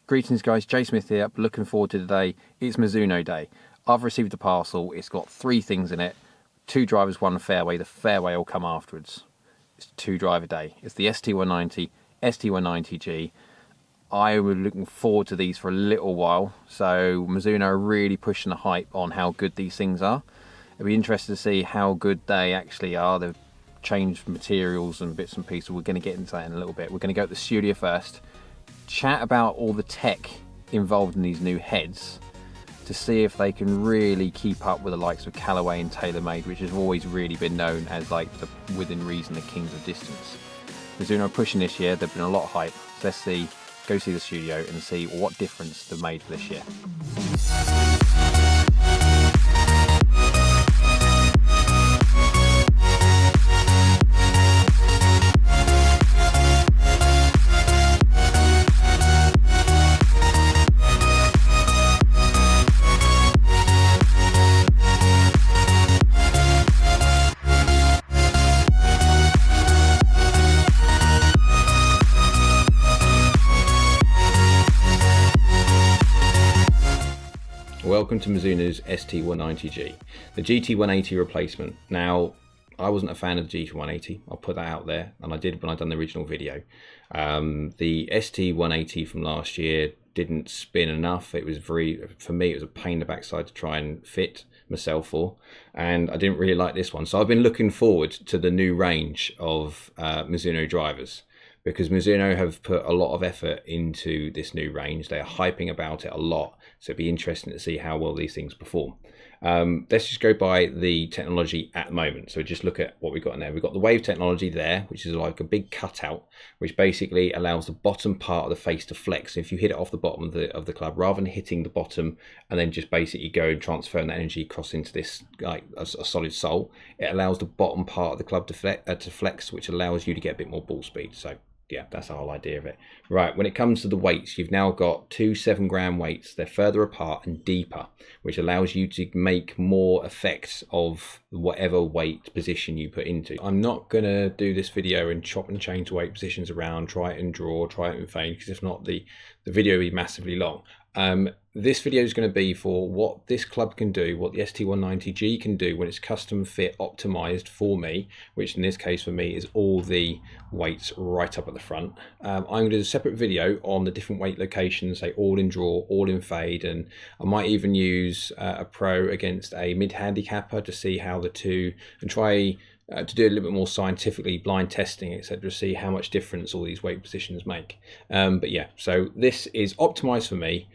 Greetings guys, Jay Smith here, looking forward to today. It's Mizuno Day. I've received a parcel, it's got 3 things in it. 2 drivers, 1 fairway, the fairway will come afterwards. It's a 2-driver day. It's the ST190, ST190G. I was looking forward to these for a little while, so Mizuno are really pushing the hype on how good these things are. It'll be interesting to see how good they actually are. They've changed materials and bits and pieces. We're going to get into that in a little bit. We're going to go to the studio first, chat about all the tech involved in these new heads to see if they can really keep up with the likes of Callaway and TaylorMade, which has always really been known as, like, the within reason, the kings of distance. Mizuno are pushing this year. There's been a lot of hype. So let's go see the studio and see what difference they've made for this year. Welcome to Mizuno's ST190G, the GT180 replacement. Now, I wasn't a fan of the GT180, I'll put that out there, and I did when I done the original video. The ST180 from last year didn't spin enough. It was for me, it was a pain in the backside to try and fit myself for, and I didn't really like this one. So I've been looking forward to the new range of Mizuno drivers, because Mizuno have put a lot of effort into this new range. They're hyping about it a lot, so it'd be interesting to see how well these things perform. Let's just go by the technology at the moment. So just look at what we've got in there. We've got the wave technology there, which is like a big cutout, which basically allows the bottom part of the face to flex. So if you hit it off the bottom of the club, rather than hitting the bottom and then just basically go and transferring that energy across into this, like a solid sole, it allows the bottom part of the club to flex, which allows you to get a bit more ball speed. So yeah, that's the whole idea of it. Right, when it comes to the weights, you've now got 2 7-gram weights. They're further apart and deeper, which allows you to make more effects of whatever weight position you put into. I'm not going to do this video and chop and change weight positions around, try it and draw, try it and fade, because if not, the video will be massively long. This video is going to be for what this club can do, what the ST190G can do when it's custom fit optimized for me, which in this case for me is all the weights right up at the front. I'm going to do a separate video on the different weight locations, say all in draw, all in fade, and I might even use a pro against a mid handicapper to see how the two, and try to do a little bit more scientifically, blind testing, etc., see how much difference all these weight positions make. But yeah, so this is optimized for me.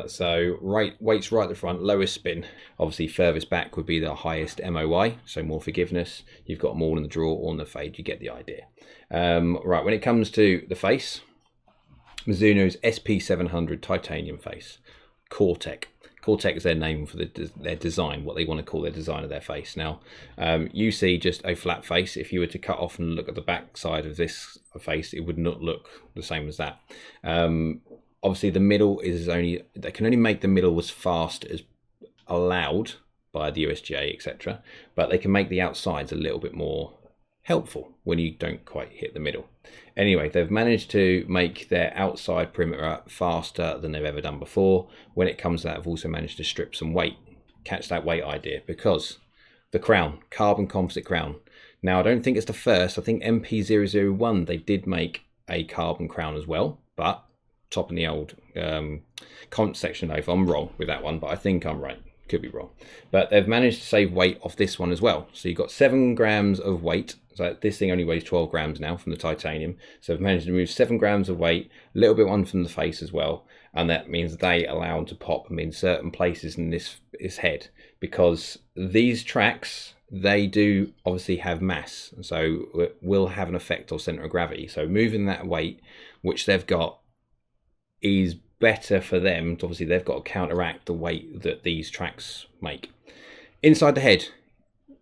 So weights right at the front, lowest spin. Obviously furthest back would be the highest MOI, so more forgiveness. You've got them all in the draw, all in the fade, you get the idea. Right, when it comes to the face, Mizuno's SP700 titanium face, Cortec. Cortec is their name for their design, what they want to call their design of their face. Now, you see just a flat face. If you were to cut off and look at the back side of this face, it would not look the same as that. Obviously, the middle is they can only make the middle as fast as allowed by the USGA, etc. But they can make the outsides a little bit more helpful when you don't quite hit the middle. Anyway, they've managed to make their outside perimeter faster than they've ever done before. When it comes to that, they've also managed to strip some weight, catch that weight idea, because the crown, carbon composite crown. Now, I don't think it's the first. I think MP001, they did make a carbon crown as well, but top in the old comment section if I'm wrong with that one, but I think I'm right. Could be wrong, but they've managed to save weight off this one as well. So you've got 7 grams of weight. So this thing only weighs 12 grams now from the titanium. So they've managed to remove 7 grams of weight, a little bit one from the face as well. And that means they allow them to pop them in certain places in this head, because these tracks, they do obviously have mass. So it will have an effect on center of gravity. So moving that weight, which they've got, is better for them. Obviously, they've got to counteract the weight that these tracks make. Inside the head,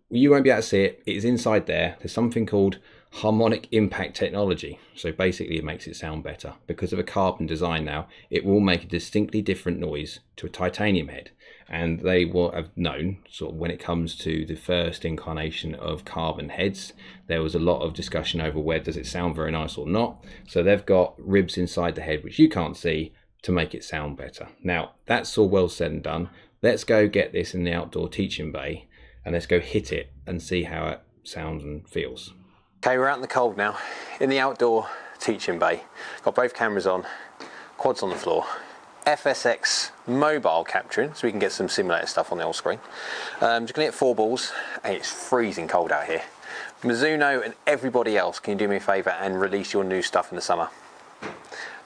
you won't be able to see it. It is inside there. There's something called harmonic impact technology. So basically, it makes it sound better. Because of a carbon design now, it will make a distinctly different noise to a titanium head. And they will have known, sort of when it comes to the first incarnation of carbon heads, there was a lot of discussion over where does it sound very nice or not. So they've got ribs inside the head, which you can't see, to make it sound better. Now, that's all well said and done. Let's go get this in the outdoor teaching bay and let's go hit it and see how it sounds and feels. Okay, we're out in the cold now, in the outdoor teaching bay. Got both cameras on, quads on the floor. FSX mobile capturing, so we can get some simulator stuff on the old screen. Just gonna hit 4 balls, and it's freezing cold out here. Mizuno and everybody else, can you do me a favour and release your new stuff in the summer?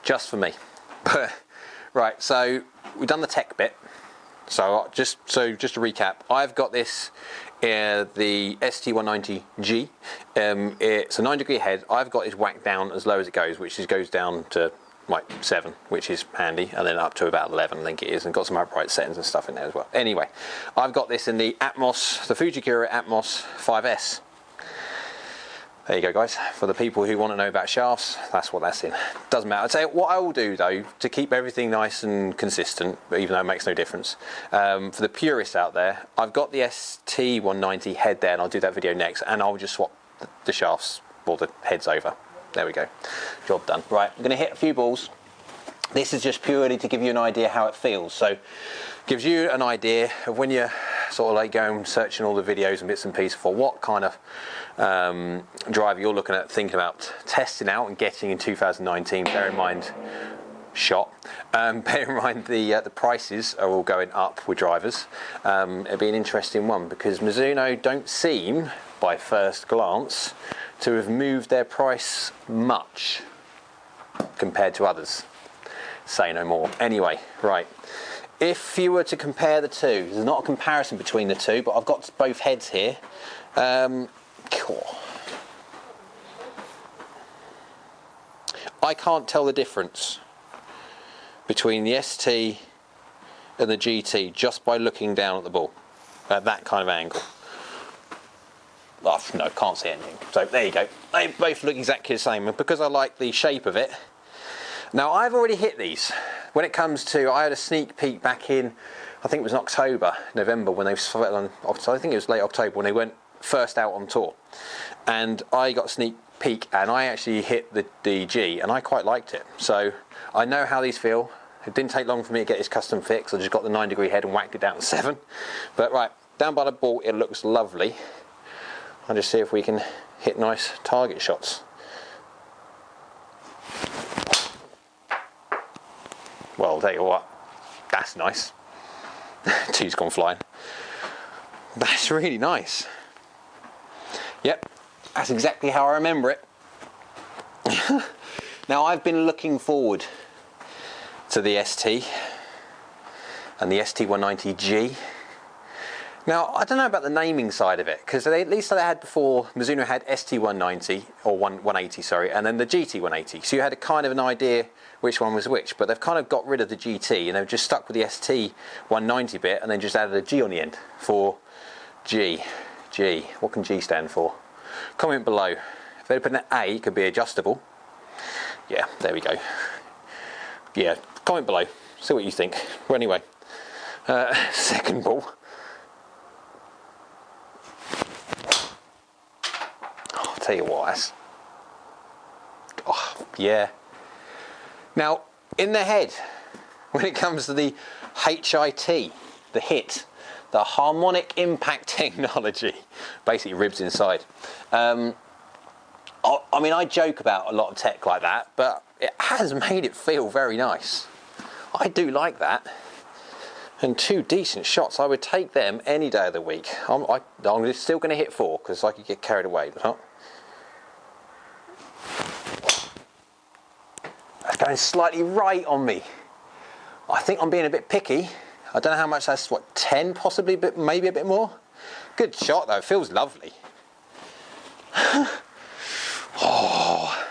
Just for me. Right, so we've done the tech bit. So just to recap, I've got this the ST190G. It's a 9-degree head. I've got this whacked down as low as it goes, which goes down to like 7, which is handy, and then up to about 11, I think it is, and got some upright settings and stuff in there as well. Anyway, I've got this in the Atmos, the Fujikura Atmos 5S. There you go, guys. For the people who want to know about shafts, that's what that's in. Doesn't matter. I'd say what I will do though, to keep everything nice and consistent, even though it makes no difference, for the purists out there, I've got the ST190 head there, and I'll do that video next, and I'll just swap the shafts or the heads over. There we go. Job done. Right, I'm going to hit a few balls. This is just purely to give you an idea how it feels. So, gives you an idea of when you're sort of like going searching all the videos and bits and pieces for what kind of driver you're looking at, thinking about testing out and getting in 2019. Bear in mind, bear in mind the prices are all going up with drivers. It'll be an interesting one because Mizuno don't seem, by first glance, to have moved their price much compared to others. Say no more. Anyway, right. If you were to compare the two, there's not a comparison between the two, but I've got both heads here. I can't tell the difference between the ST and the GT just by looking down at the ball at that kind of angle. Oh, no, can't see anything. So there you go. They both look exactly the same, and because I like the shape of it. Now I've already hit these. When it comes to, I had a sneak peek back in, I think it was in October, November, when they I think it was late October when they went first out on tour, and I got a sneak peek and I actually hit the G, and I quite liked it. So I know how these feel. It didn't take long for me to get this custom fix. I just got the 9-degree head and whacked it down to 7. But right, down by the ball it looks lovely. I'll just see if we can hit nice target shots. Well, I'll tell you what, that's nice. 2's gone flying. That's really nice. Yep, that's exactly how I remember it. Now, I've been looking forward to the ST and the ST190G. Now, I don't know about the naming side of it, because at least they had before, Mizuno had ST190, or 180, sorry, and then the GT180. So you had a kind of an idea which one was which, but they've kind of got rid of the GT and they've just stuck with the ST190 bit and then just added a G on the end for G. G. What can G stand for? Comment below. If they put an A, it could be adjustable. Yeah, there we go. Yeah, comment below. See what you think. Well, anyway, second ball. I'll tell you what, that's... Oh, yeah. Now, in the head, when it comes to the HIT, the HIT, the harmonic impact technology, basically ribs inside. I mean, I joke about a lot of tech like that, but it has made it feel very nice. I do like that. And 2 decent shots, I would take them any day of the week. I'm still going to hit 4 because I could get carried away. But that's going slightly right on me. I think I'm being a bit picky. I don't know how much that's, what, 10 possibly, but maybe a bit more. Good shot though, it feels lovely. Oh.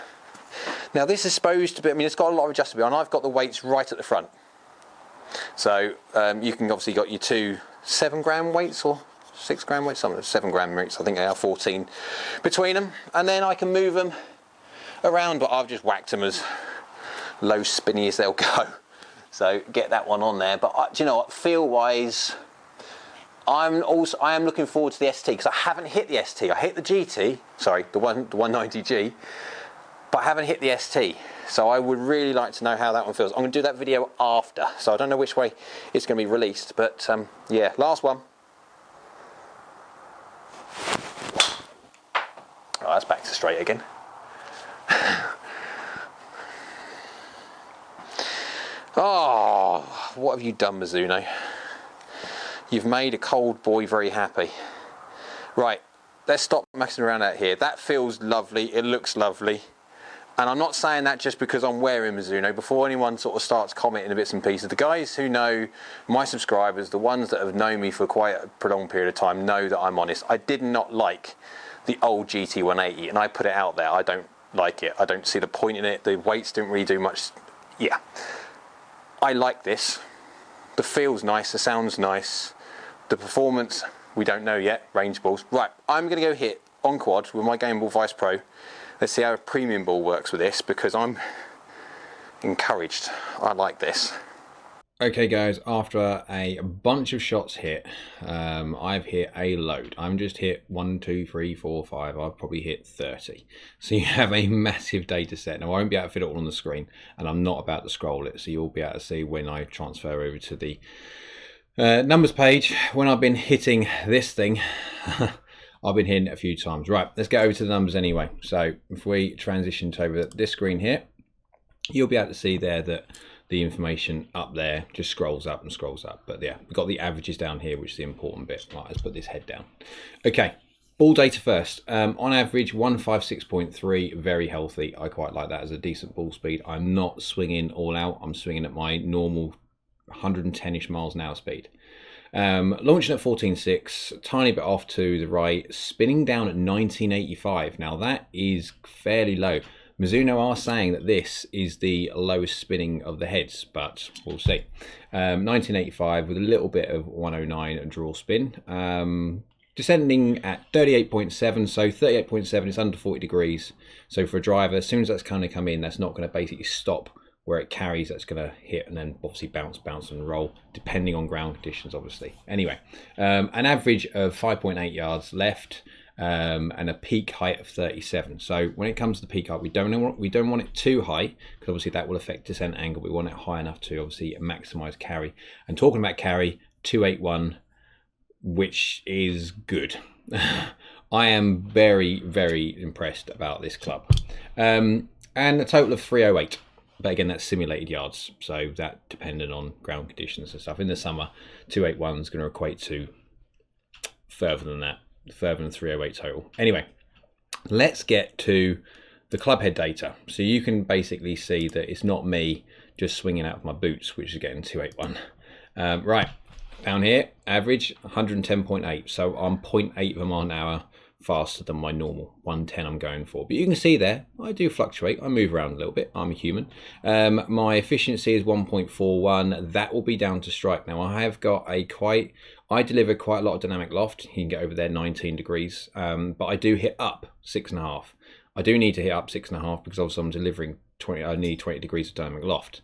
Now this is supposed to be, I mean, it's got a lot of adjustability, and I've got the weights right at the front. So you can obviously got your 2 7-gram weights or 6-gram weights, some of them 7-gram weights, I think they are 14 between them, and then I can move them around, but I've just whacked them as low spinny as they'll go. So get that one on there. But do you know what? Feel wise, I am looking forward to the ST because I haven't hit the ST. I hit the GT, sorry, the 190G, but I haven't hit the ST. So I would really like to know how that one feels. I'm going to do that video after, so I don't know which way it's going to be released, but yeah, last one. Oh, that's back to straight again. Oh, what have you done, Mizuno? You've made a cold boy very happy. Right, let's stop messing around out here. That feels lovely, it looks lovely. And I'm not saying that just because I'm wearing Mizuno. Before anyone sort of starts commenting bits and pieces, the guys who know, my subscribers, the ones that have known me for quite a prolonged period of time, know that I'm honest. I did not like the old GT180, and I put it out there. I don't like it. I don't see the point in it. The weights didn't really do much. Yeah. I like this. The feel's nice, the sound's nice. The performance, we don't know yet. Range balls. Right, I'm going to go hit on quad with my Game Ball Vice Pro. Let's see how a premium ball works with this, because I'm encouraged. I like this. Okay guys, after a bunch of shots hit, I've hit a load. I'm just hit 1, 2, 3, 4, 5. I've probably hit 30. So you have a massive data set. Now I won't be able to fit it all on the screen, and I'm not about to scroll it, so you'll be able to see when I transfer over to the numbers page, when I've been hitting this thing. I've been hitting it a few times. Right, let's get over to the numbers anyway. So if we transition to over this screen here, you'll be able to see there that the information up there just scrolls up and scrolls up. But yeah, we've got the averages down here, which is the important bit. Right, let's put this head down. Okay, ball data first. On average, 156.3, very healthy. I quite like that as a decent ball speed. I'm not swinging all out. I'm swinging at my normal 110-ish miles an hour speed. Launching at 14.6, tiny bit off to the right, spinning down at 1985. Now that is fairly low. Mizuno are saying that this is the lowest spinning of the heads, but we'll see. 1985 with a little bit of 109 draw spin. Descending at 38.7, so 38.7 is under 40 degrees. So for a driver, as soon as that's kind of come in, that's not going to basically stop where it carries. That's going to hit and then obviously bounce and roll, depending on ground conditions, obviously. Anyway, an average of 5.8 yards left, and a peak height of 37. So when it comes to the peak height, we don't want it too high, because obviously that will affect descent angle. We want it high enough to obviously maximize carry. And talking about carry, 281, which is good. I am very, very impressed about this club. And a total of 308. But again, that's simulated yards, so that dependent on ground conditions and stuff. In the summer, 281 is going to equate to further than that, further than 308 total. Anyway, let's get to the club head data. So you can basically see that it's not me just swinging out of my boots, which is getting 281. Right, down here, average 110.8. So I'm 0.8 of a mile an hour faster than my normal 110 I'm going for. But you can see there, I do fluctuate. I move around a little bit. I'm a human. My efficiency is 1.41. That will be down to strike. Now I have got I deliver quite a lot of dynamic loft. You can get over there 19 degrees. But I do hit up 6.5. I do need to hit up 6.5 because obviously I'm delivering I need 20 degrees of dynamic loft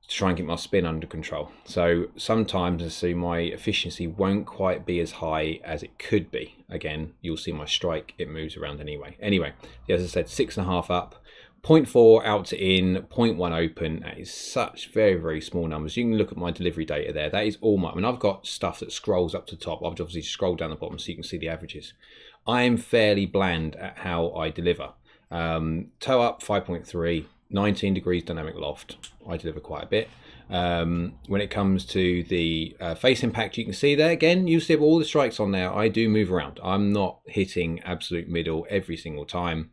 to try and get my spin under control. So sometimes see my efficiency won't quite be as high as it could be. Again, you'll see my strike, it moves around anyway. Anyway, as I said, 6.5 up, 0.4 out to in, 0.1 open. That is such very, very small numbers. You can look at my delivery data there. That is all my, I mean, I've got stuff that scrolls up to the top. I've obviously scrolled down the bottom so you can see the averages. I am fairly bland at how I deliver. Toe up 5.3, 19 degrees dynamic loft. I deliver quite a bit. When it comes to the face impact, you can see there again, you see all the strikes on there. I do move around. I'm not hitting absolute middle every single time.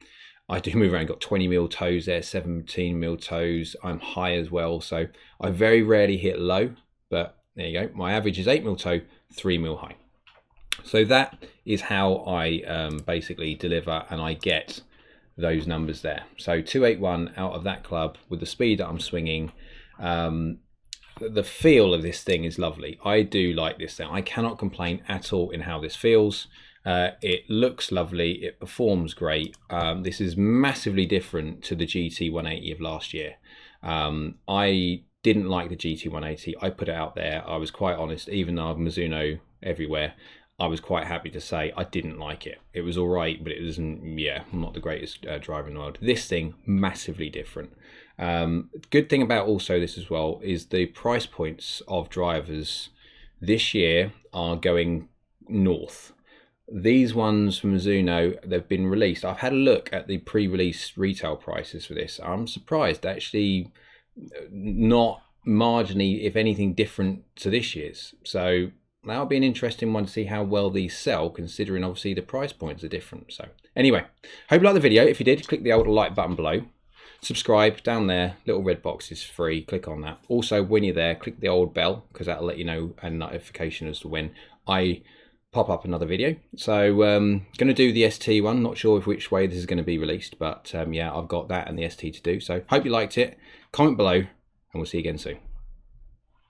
I do move around. Got 20 mil toes there, 17 mil toes. I'm high as well, so I very rarely hit low, but there you go. My average is 8 mil toe, 3 mil high. So that is how I basically deliver, and I get those numbers there. So 281 out of that club with the speed that I'm swinging. The feel of this thing is lovely. I do like this thing. I cannot complain at all in how this feels. It looks lovely. It performs great. This is massively different to the GT180 of last year. I didn't like the GT180. I put it out there. I was quite honest, even though I've Mizuno everywhere. I was quite happy to say I didn't like it. It was all right, but it wasn't, yeah, not the greatest driver in the world. This thing, massively different. Good thing about also this as well is the price points of drivers this year are going north. These ones from Mizuno, they've been released. I've had a look at the pre-release retail prices for this. I'm surprised, actually not marginally, if anything, different to this year's. So that'll be an interesting one to see how well these sell, considering obviously the price points are different. So anyway, hope you liked the video. If you did, click the old like button below. Subscribe down there, little red box is free, click on that. Also, when you're there, click the old bell, because that'll let you know a notification as to when I pop up another video. So going to do the ST one, not sure which way this is going to be released, but yeah, I've got that and the ST to do. So hope you liked it, comment below, and we'll see you again soon.